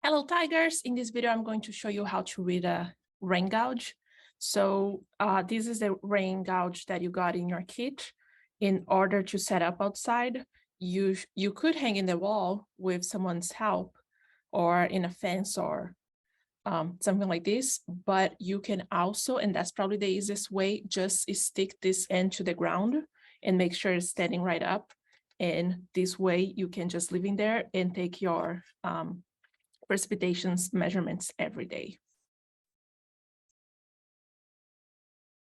Hello, Tigers. In this video, I'm going to show you how to read a rain gauge. So this is the rain gauge that you got in your kit. In order to set up outside, you could hang in the wall with someone's help or in a fence or something like this, but you can also, and that's probably the easiest way, just stick this end to the ground and make sure it's standing right up. And this way you can just live in there and take your precipitations measurements every day.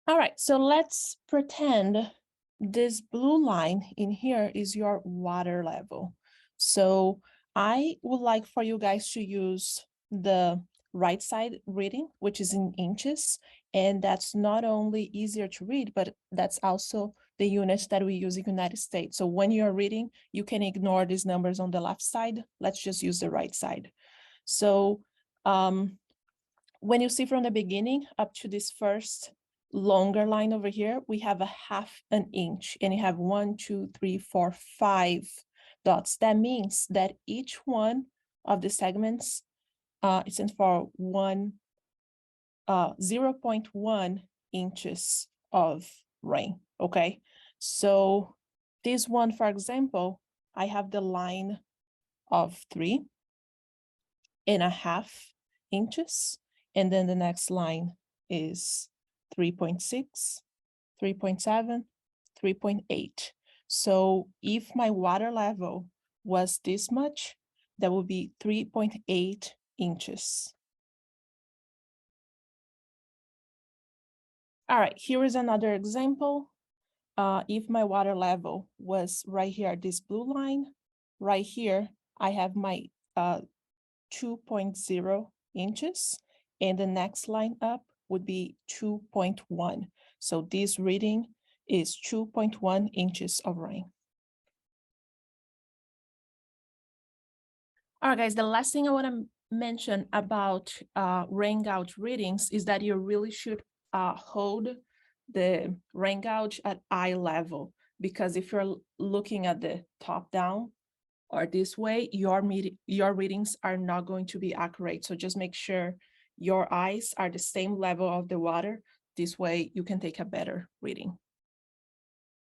All right, so let's pretend this blue line in here is your water level. So I would like for you guys to use the right side reading, which is in inches. And that's not only easier to read, but that's also the units that we use in the United States. So when you're reading, you can ignore these numbers on the left side. Let's just use the right side. So when you see from the beginning up to this first longer line over here, we have a half an inch and you have 1, 2, 3, 4, 5 dots. That means that each one of the segments it stands for 0.1 inches of rain, okay? So this one, for example, I have the line of 3.5 inches. And then the next line is 3.6, 3.7, 3.8. So if my water level was this much, that would be 3.8 inches. All right, here is another example. If my water level was right here, this blue line, right here, I have my 2.0 inches, and the next line up would be 2.1. So this reading is 2.1 inches of rain. All right, guys, the last thing I want to mention about rain gauge readings is that you really should hold the rain gauge at eye level, because if you're looking at the top down or this way, your readings are not going to be accurate. So just make sure your eyes are the same level of the water. This way you can take a better reading.